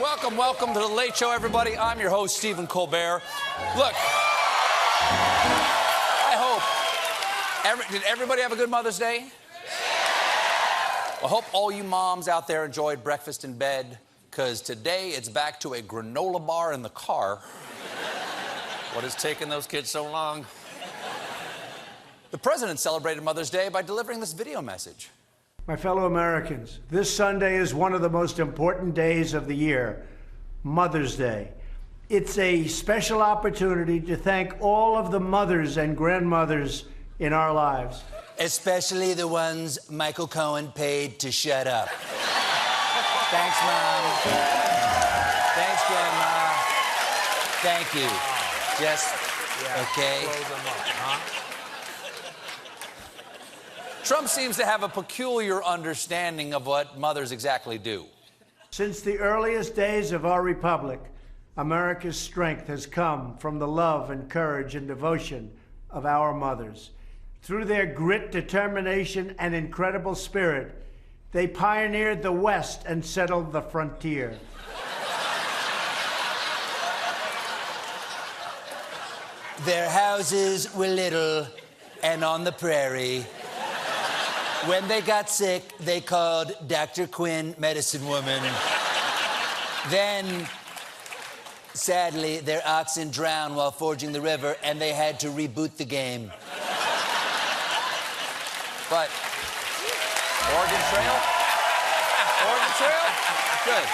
Welcome to the Late Show, everybody. I'm your host, Stephen Colbert. Look, I hope, did everybody have a good Mother's Day? I hope all you moms out there enjoyed breakfast in bed, because today it's back to a granola bar in the car. What is taking those kids so long? The president celebrated Mother's Day by delivering this video message. My fellow Americans, this Sunday is one of the most important days of the year, Mother's Day. It's a special opportunity to thank all of the mothers and grandmothers in our lives. Especially the ones Michael Cohen paid to shut up. Thanks, Mom. Thanks, Grandma. Thank you. Okay. Close them up, huh? Trump seems to have a peculiar understanding of what mothers exactly do. Since the earliest days of our republic, America's strength has come from the love and courage and devotion of our mothers. Through their grit, determination, and incredible spirit, they pioneered the West and settled the frontier. Their houses were little and on the prairie. When they got sick, they called Dr. Quinn Medicine Woman. Then, sadly, their oxen drowned while forging the river, and they had to reboot the game. But Oregon Trail? Oregon Trail? Good.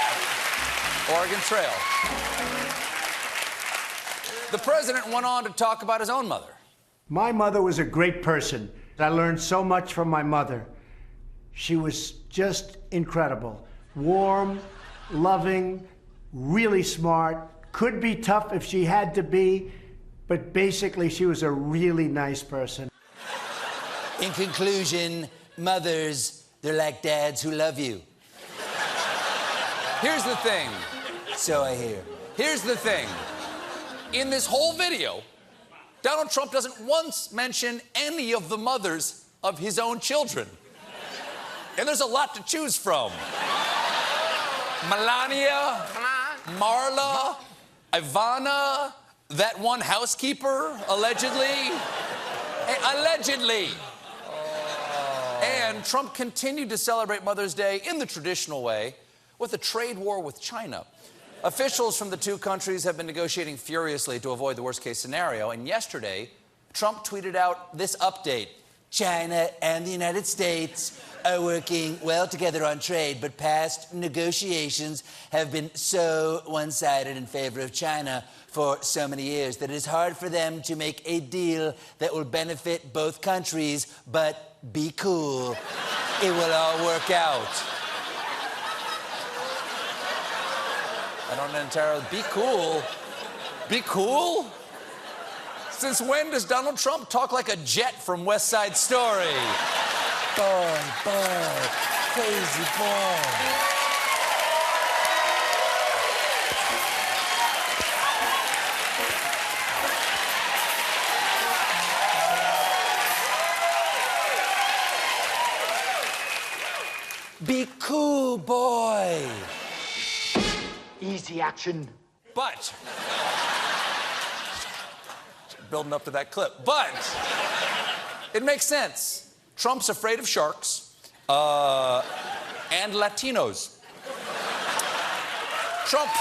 Oregon Trail. The president went on to talk about his own mother. My mother was a great person. I learned so much from my mother. She was just incredible. Warm, loving, really smart, could be tough if she had to be, but basically she was a really nice person. In conclusion, mothers, they're like dads who love you. Here's the thing. So I hear. Here's the thing. In this whole video, Donald Trump doesn't once mention any of the mothers of his own children. And there's a lot to choose from. Melania, Marla, Ivana, that one housekeeper, allegedly. Allegedly. And Trump continued to celebrate Mother's Day in the traditional way with a trade war with China. Officials from the two countries have been negotiating furiously to avoid the worst-case scenario, and yesterday, Trump tweeted out this update. China and the United States are working well together on trade, but past negotiations have been so one-sided in favor of China for so many years that it is hard for them to make a deal that will benefit both countries, but be cool. It will all work out. I don't entirely... Be cool? Be cool? Since when does Donald Trump talk like a jet from West Side Story? Boy, crazy boy. Be cool, boy. Easy action. But... building up to that clip. But it makes sense. Trump's afraid of sharks and Latinos. Trump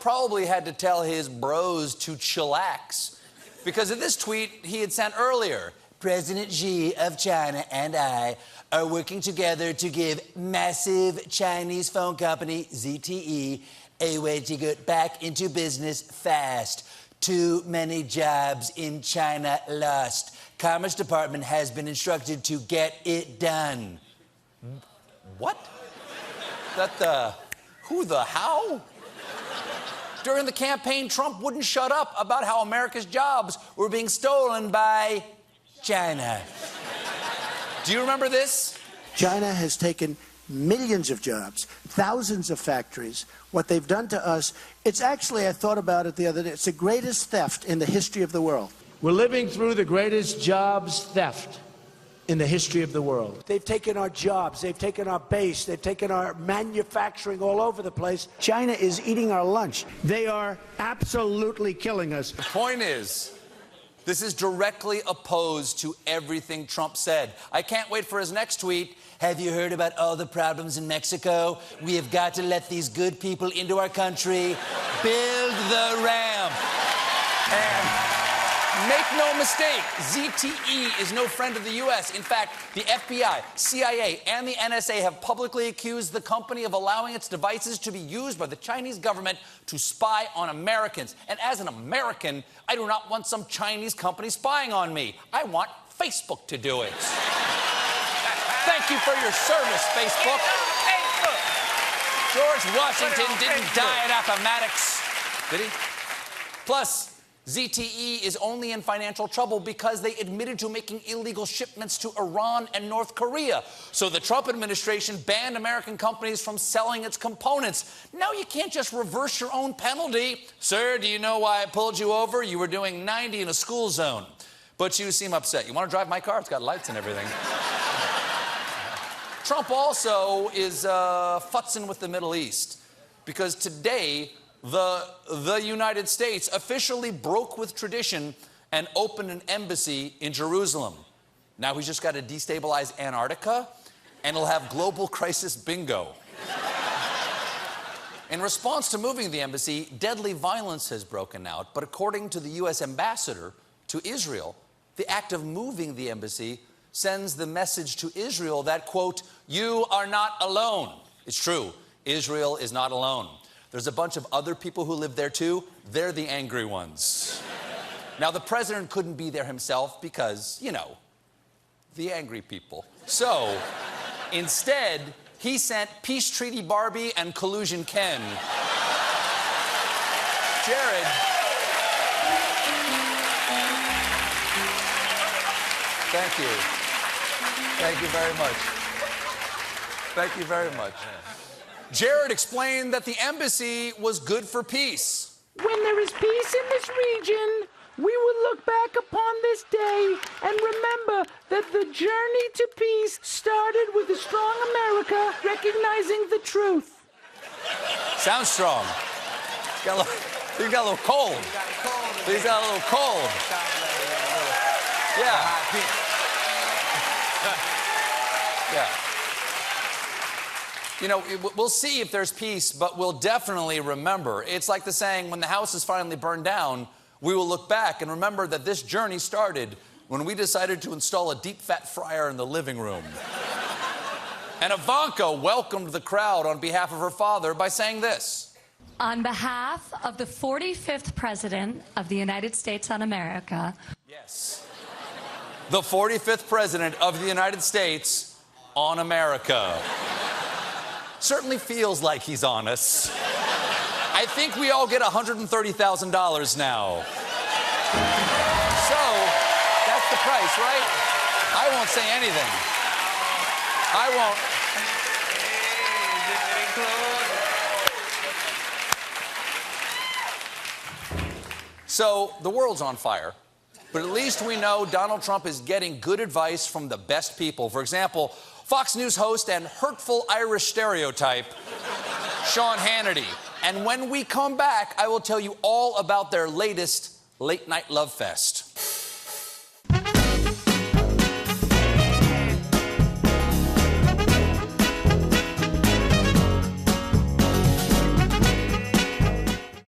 probably had to tell his bros to chillax because of this tweet he had sent earlier. President Xi of China and I are working together to give massive Chinese phone company, ZTE, a way to get back into business fast. Too many jobs in China lost. Commerce Department has been instructed to get it done. What? Who the how? During the campaign, Trump wouldn't shut up about how America's jobs were being stolen by China. Do you remember this? China has taken millions of jobs, thousands of factories. What they've done to us, it's actually, I thought about it the other day, it's the greatest theft in the history of the world. We're living through the greatest jobs theft in the history of the world. They've taken our jobs, they've taken our base, they've taken our manufacturing all over the place. China is eating our lunch. They are absolutely killing us. The point is, this is directly opposed to everything Trump said. I can't wait for his next tweet. Have you heard about all the problems in Mexico? We have got to let these good people into our country. Build the ramp. And make no mistake, ZTE is no friend of the U.S. In fact, the FBI, CIA, and the NSA have publicly accused the company of allowing its devices to be used by the Chinese government to spy on Americans. And as an American, I do not want some Chinese company spying on me. I want Facebook to do it. Thank you for your service, Facebook. George Washington didn't die at Appomattox, did he? Plus, ZTE is only in financial trouble because they admitted to making illegal shipments to Iran and North Korea. So the Trump administration banned American companies from selling its components. Now you can't just reverse your own penalty. Sir, do you know why I pulled you over? You were doing 90 in a school zone. But you seem upset. You want to drive my car? It's got lights and everything. Trump also is futzing with the Middle East because today the United States officially broke with tradition and opened an embassy in Jerusalem. Now he's just got to destabilize Antarctica and he'll have global crisis bingo. In response to moving the embassy, deadly violence has broken out, but according to the U.S. ambassador to Israel, the act of moving the embassy sends the message to Israel that, quote, you are not alone. It's true. Israel is not alone. There's a bunch of other people who live there too. They're the angry ones. Now, the president couldn't be there himself because, you know, the angry people. So, instead, he sent Peace Treaty Barbie and Collusion Ken. Jared. Thank you. Thank you very much. Thank you very much. Jared explained that the embassy was good for peace. When there is peace in this region, we will look back upon this day and remember that the journey to peace started with a strong America recognizing the truth. Sounds strong. He's got a little cold. He's got a little cold. Yeah. Yeah. You know, we'll see if there's peace, but we'll definitely remember. It's like the saying, when the house is finally burned down, we will look back and remember that this journey started when we decided to install a deep-fat fryer in the living room. And Ivanka welcomed the crowd on behalf of her father by saying this. On behalf of the 45th President of the United States of America. Yes. The 45th President of the United States on America. Certainly feels like he's on us. I think we all get $130,000 now. So, that's the price, right? I won't say anything. I won't. So, the world's on fire. But at least we know Donald Trump is getting good advice from the best people. For example, Fox News host and hurtful Irish stereotype, Sean Hannity. And when we come back, I will tell you all about their latest late-night love fest.